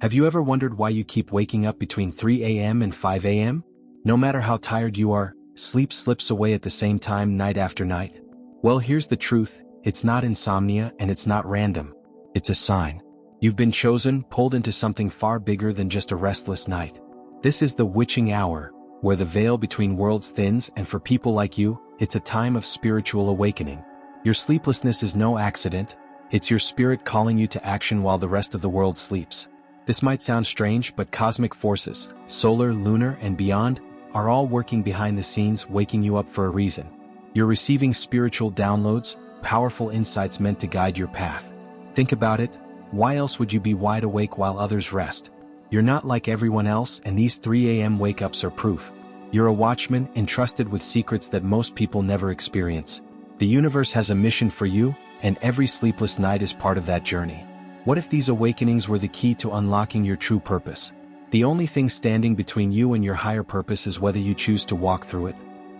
Have you ever wondered why you keep waking up between 3 a.m. and 5 a.m.? No matter how tired you are, sleep slips away at the same time night after night. Well, here's the truth, it's not insomnia and it's not random. It's a sign. You've been chosen, pulled into something far bigger than just a restless night. This is the witching hour, where the veil between worlds thins, and for people like you, it's a time of spiritual awakening. Your sleeplessness is no accident, it's your spirit calling you to action while the rest of the world sleeps. This might sound strange, but cosmic forces, solar, lunar, and beyond, are all working behind the scenes, waking you up for a reason. You're receiving spiritual downloads, powerful insights meant to guide your path. Think about it, why else would you be wide awake while others rest? You're not like everyone else, and these 3 a.m. wake-ups are proof. You're a watchman entrusted with secrets that most people never experience. The universe has a mission for you, and every sleepless night is part of that journey. What if these awakenings were the key to unlocking your true purpose? The only thing standing between you and your higher purpose is whether you choose to walk through it.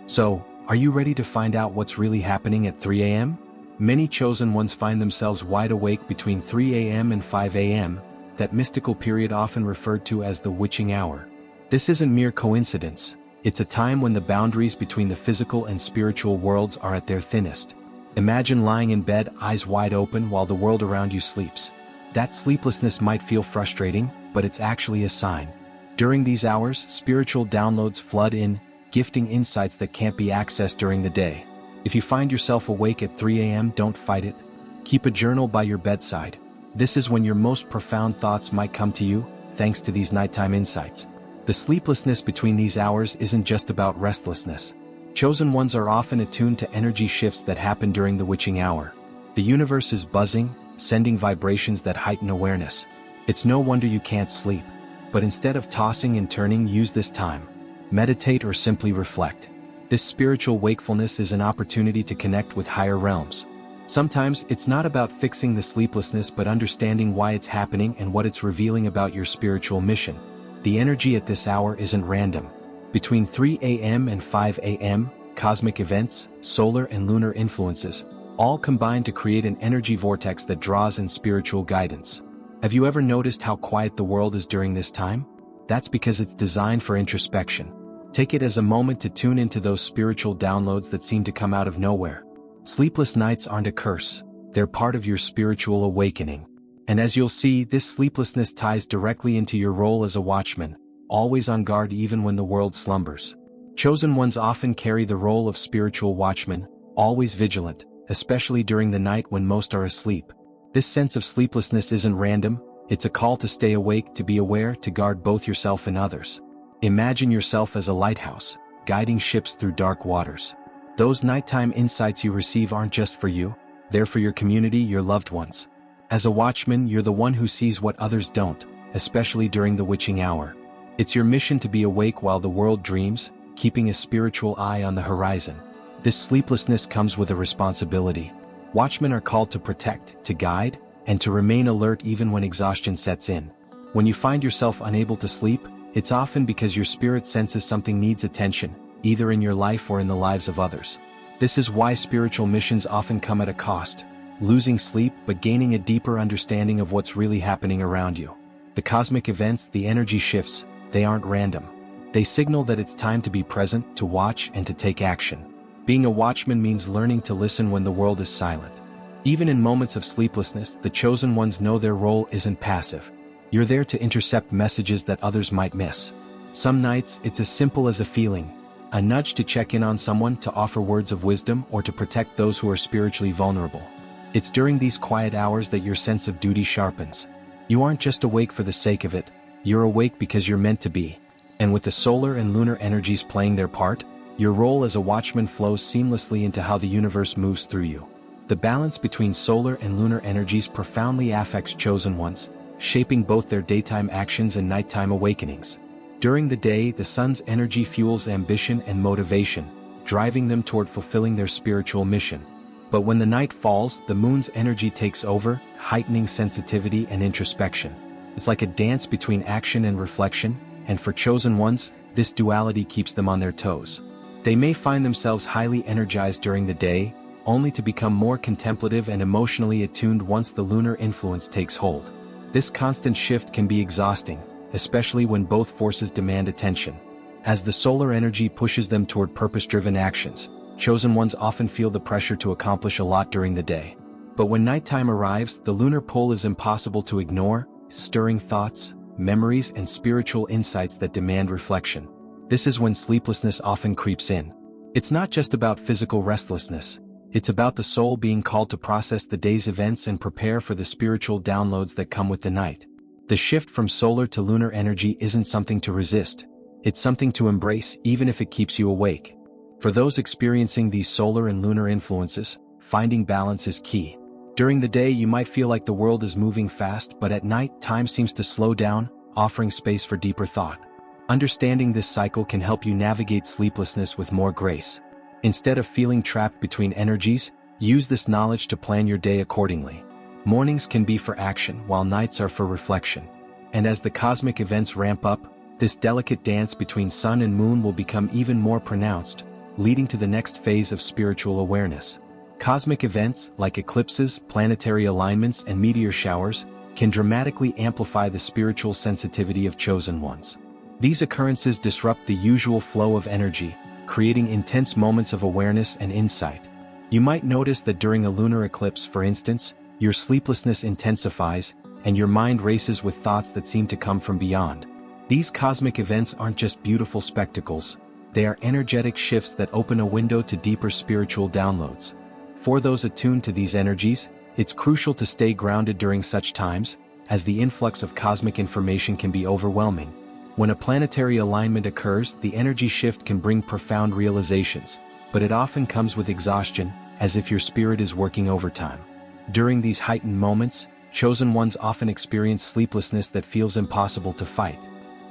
So, are you ready to find out what's really happening at 3 a.m.? Many chosen ones find themselves wide awake between 3 a.m. and 5 a.m., that mystical period often referred to as the witching hour. This isn't mere coincidence, it's a time when the boundaries between the physical and spiritual worlds are at their thinnest. Imagine lying in bed, eyes wide open while the world around you sleeps. That sleeplessness might feel frustrating, but it's actually a sign. During these hours, spiritual downloads flood in, gifting insights that can't be accessed during the day. If you find yourself awake at 3 a.m., don't fight it. Keep a journal by your bedside. This is when your most profound thoughts might come to you, thanks to these nighttime insights. The sleeplessness between these hours isn't just about restlessness. Chosen ones are often attuned to energy shifts that happen during the witching hour. The universe is buzzing, sending vibrations that heighten awareness. It's no wonder you can't sleep. But instead of tossing and turning, use this time. Meditate or simply reflect. This spiritual wakefulness is an opportunity to connect with higher realms. Sometimes it's not about fixing the sleeplessness but understanding why it's happening and what it's revealing about your spiritual mission. The energy at this hour isn't random. Between 3 a.m. and 5 a.m., cosmic events, solar and lunar influences, all combine to create an energy vortex that draws in spiritual guidance. Have you ever noticed how quiet the world is during this time? That's because it's designed for introspection. Take it as a moment to tune into those spiritual downloads that seem to come out of nowhere. Sleepless nights aren't a curse, they're part of your spiritual awakening. And as you'll see, this sleeplessness ties directly into your role as a watchman, always on guard even when the world slumbers. Chosen ones often carry the role of spiritual watchmen, always vigilant, especially during the night when most are asleep. This sense of sleeplessness isn't random, it's a call to stay awake, to be aware, to guard both yourself and others. Imagine yourself as a lighthouse, guiding ships through dark waters. Those nighttime insights you receive aren't just for you, they're for your community, your loved ones. As a watchman, you're the one who sees what others don't, especially during the witching hour. It's your mission to be awake while the world dreams, keeping a spiritual eye on the horizon. This sleeplessness comes with a responsibility. Watchmen are called to protect, to guide, and to remain alert even when exhaustion sets in. When you find yourself unable to sleep, it's often because your spirit senses something needs attention, either in your life or in the lives of others. This is why spiritual missions often come at a cost, losing sleep but gaining a deeper understanding of what's really happening around you. The cosmic events, the energy shifts, they aren't random. They signal that it's time to be present, to watch, and to take action. Being a watchman means learning to listen when the world is silent. Even in moments of sleeplessness, the chosen ones know their role isn't passive. You're there to intercept messages that others might miss. Some nights, it's as simple as a feeling, a nudge to check in on someone, to offer words of wisdom, or to protect those who are spiritually vulnerable. It's during these quiet hours that your sense of duty sharpens. You aren't just awake for the sake of it, you're awake because you're meant to be. And with the solar and lunar energies playing their part, your role as a watchman flows seamlessly into how the universe moves through you. The balance between solar and lunar energies profoundly affects chosen ones, shaping both their daytime actions and nighttime awakenings. During the day, the sun's energy fuels ambition and motivation, driving them toward fulfilling their spiritual mission. But when the night falls, the moon's energy takes over, heightening sensitivity and introspection. It's like a dance between action and reflection, and for chosen ones, this duality keeps them on their toes. They may find themselves highly energized during the day, only to become more contemplative and emotionally attuned once the lunar influence takes hold. This constant shift can be exhausting, especially when both forces demand attention. As the solar energy pushes them toward purpose-driven actions, chosen ones often feel the pressure to accomplish a lot during the day. But when nighttime arrives, the lunar pull is impossible to ignore, stirring thoughts, memories, and spiritual insights that demand reflection. This is when sleeplessness often creeps in. It's not just about physical restlessness. It's about the soul being called to process the day's events and prepare for the spiritual downloads that come with the night. The shift from solar to lunar energy isn't something to resist. It's something to embrace, even if it keeps you awake. For those experiencing these solar and lunar influences, finding balance is key. During the day you might feel like the world is moving fast, but at night time seems to slow down, offering space for deeper thought. Understanding this cycle can help you navigate sleeplessness with more grace. Instead of feeling trapped between energies, use this knowledge to plan your day accordingly. Mornings can be for action, while nights are for reflection. And as the cosmic events ramp up, this delicate dance between sun and moon will become even more pronounced, leading to the next phase of spiritual awareness. Cosmic events, like eclipses, planetary alignments, and meteor showers, can dramatically amplify the spiritual sensitivity of chosen ones. These occurrences disrupt the usual flow of energy, creating intense moments of awareness and insight. You might notice that during a lunar eclipse, for instance, your sleeplessness intensifies, and your mind races with thoughts that seem to come from beyond. These cosmic events aren't just beautiful spectacles, they are energetic shifts that open a window to deeper spiritual downloads. For those attuned to these energies, it's crucial to stay grounded during such times, as the influx of cosmic information can be overwhelming. When a planetary alignment occurs, the energy shift can bring profound realizations, but it often comes with exhaustion, as if your spirit is working overtime. During these heightened moments, chosen ones often experience sleeplessness that feels impossible to fight.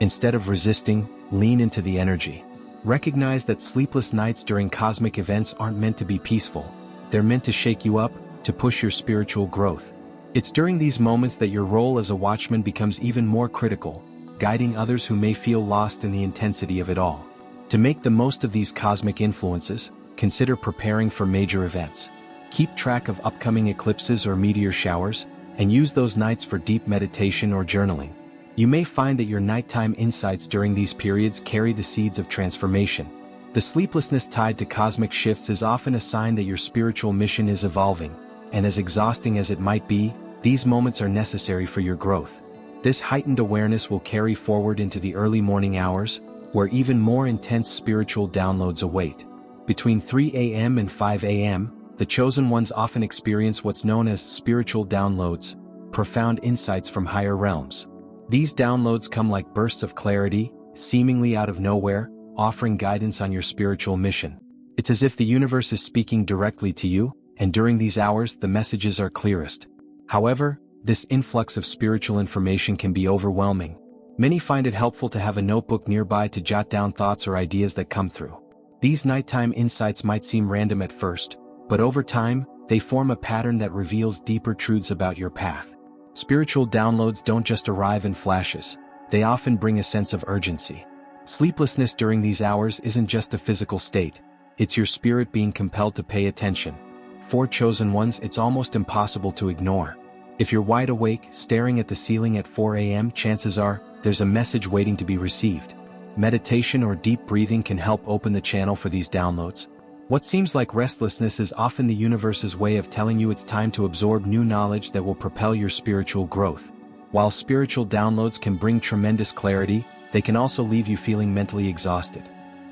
Instead of resisting, lean into the energy. Recognize that sleepless nights during cosmic events aren't meant to be peaceful. They're meant to shake you up, to push your spiritual growth. It's during these moments that your role as a watchman becomes even more critical, guiding others who may feel lost in the intensity of it all. To make the most of these cosmic influences, consider preparing for major events. Keep track of upcoming eclipses or meteor showers, and use those nights for deep meditation or journaling. You may find that your nighttime insights during these periods carry the seeds of transformation. The sleeplessness tied to cosmic shifts is often a sign that your spiritual mission is evolving, and as exhausting as it might be, these moments are necessary for your growth. This heightened awareness will carry forward into the early morning hours, where even more intense spiritual downloads await. Between 3 a.m. and 5 a.m., the chosen ones often experience what's known as spiritual downloads, profound insights from higher realms. These downloads come like bursts of clarity, seemingly out of nowhere, offering guidance on your spiritual mission. It's as if the universe is speaking directly to you, and during these hours the messages are clearest. However, this influx of spiritual information can be overwhelming. Many find it helpful to have a notebook nearby to jot down thoughts or ideas that come through. These nighttime insights might seem random at first, but over time, they form a pattern that reveals deeper truths about your path. Spiritual downloads don't just arrive in flashes, they often bring a sense of urgency. Sleeplessness during these hours isn't just a physical state, it's your spirit being compelled to pay attention. For chosen ones, it's almost impossible to ignore. If you're wide awake, staring at the ceiling at 4 a.m., chances are, there's a message waiting to be received. Meditation or deep breathing can help open the channel for these downloads. What seems like restlessness is often the universe's way of telling you it's time to absorb new knowledge that will propel your spiritual growth. While spiritual downloads can bring tremendous clarity, they can also leave you feeling mentally exhausted.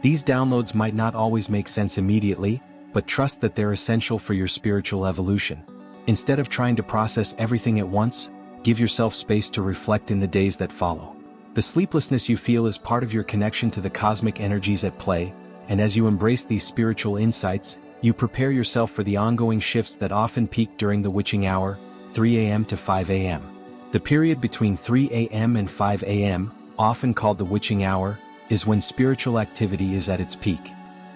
These downloads might not always make sense immediately, but trust that they're essential for your spiritual evolution. Instead of trying to process everything at once, give yourself space to reflect in the days that follow. The sleeplessness you feel is part of your connection to the cosmic energies at play, and as you embrace these spiritual insights, you prepare yourself for the ongoing shifts that often peak during the witching hour, 3 a.m. to 5 a.m. The period between 3 a.m. and 5 a.m., often called the witching hour, is when spiritual activity is at its peak.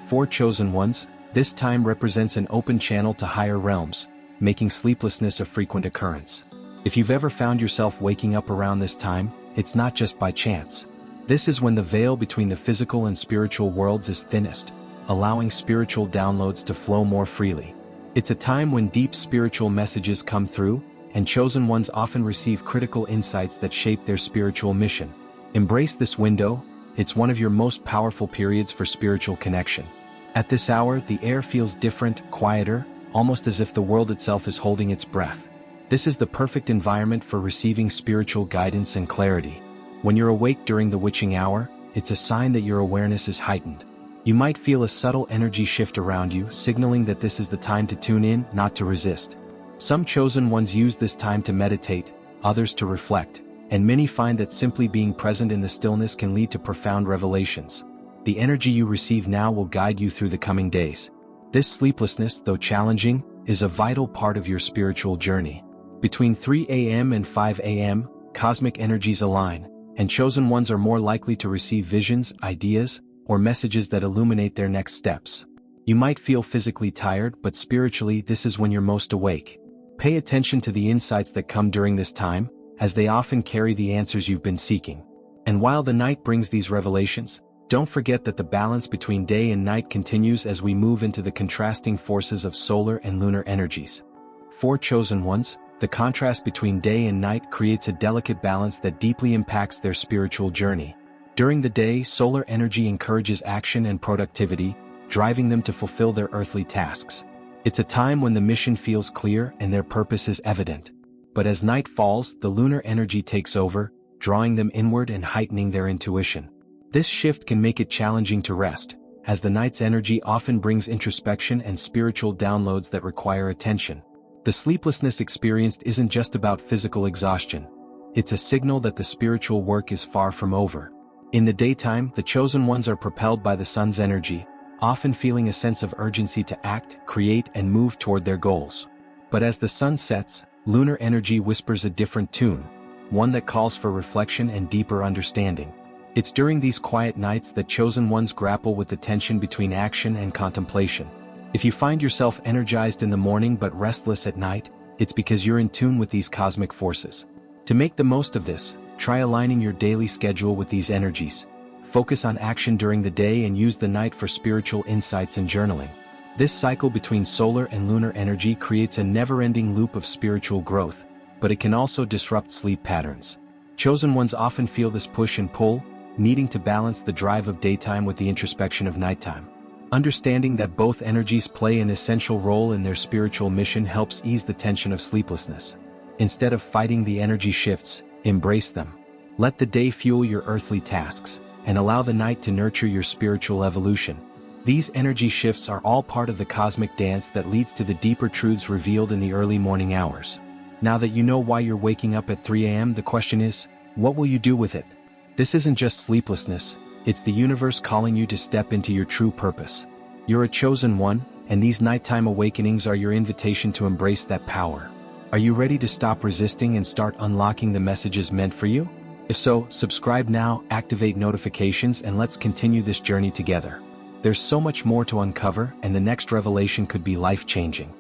For chosen ones, this time represents an open channel to higher realms, making sleeplessness a frequent occurrence. If you've ever found yourself waking up around this time, it's not just by chance. This is when the veil between the physical and spiritual worlds is thinnest, allowing spiritual downloads to flow more freely. It's a time when deep spiritual messages come through, and chosen ones often receive critical insights that shape their spiritual mission. Embrace this window, it's one of your most powerful periods for spiritual connection. At this hour, the air feels different, quieter, almost as if the world itself is holding its breath. This is the perfect environment for receiving spiritual guidance and clarity. When you're awake during the witching hour, it's a sign that your awareness is heightened. You might feel a subtle energy shift around you, signaling that this is the time to tune in, not to resist. Some chosen ones use this time to meditate, others to reflect, and many find that simply being present in the stillness can lead to profound revelations. The energy you receive now will guide you through the coming days. This sleeplessness, though challenging, is a vital part of your spiritual journey. Between 3 a.m. and 5 a.m., cosmic energies align, and chosen ones are more likely to receive visions, ideas, or messages that illuminate their next steps. You might feel physically tired, but spiritually this is when you're most awake. Pay attention to the insights that come during this time, as they often carry the answers you've been seeking. And while the night brings these revelations, don't forget that the balance between day and night continues as we move into the contrasting forces of solar and lunar energies. For chosen ones, the contrast between day and night creates a delicate balance that deeply impacts their spiritual journey. During the day, solar energy encourages action and productivity, driving them to fulfill their earthly tasks. It's a time when the mission feels clear and their purpose is evident. But as night falls, the lunar energy takes over, drawing them inward and heightening their intuition. This shift can make it challenging to rest, as the night's energy often brings introspection and spiritual downloads that require attention. The sleeplessness experienced isn't just about physical exhaustion. It's a signal that the spiritual work is far from over. In the daytime, the chosen ones are propelled by the sun's energy, often feeling a sense of urgency to act, create, and move toward their goals. But as the sun sets, lunar energy whispers a different tune, one that calls for reflection and deeper understanding. It's during these quiet nights that chosen ones grapple with the tension between action and contemplation. If you find yourself energized in the morning but restless at night, it's because you're in tune with these cosmic forces. To make the most of this, try aligning your daily schedule with these energies. Focus on action during the day and use the night for spiritual insights and journaling. This cycle between solar and lunar energy creates a never-ending loop of spiritual growth, but it can also disrupt sleep patterns. Chosen ones often feel this push and pull, needing to balance the drive of daytime with the introspection of nighttime. Understanding that both energies play an essential role in their spiritual mission helps ease the tension of sleeplessness. Instead of fighting the energy shifts, embrace them. Let the day fuel your earthly tasks, and allow the night to nurture your spiritual evolution. These energy shifts are all part of the cosmic dance that leads to the deeper truths revealed in the early morning hours. Now that you know why you're waking up at 3 a.m., the question is, what will you do with it? This isn't just sleeplessness, it's the universe calling you to step into your true purpose. You're a chosen one, and these nighttime awakenings are your invitation to embrace that power. Are you ready to stop resisting and start unlocking the messages meant for you? If so, subscribe now, activate notifications, and let's continue this journey together. There's so much more to uncover, and the next revelation could be life-changing.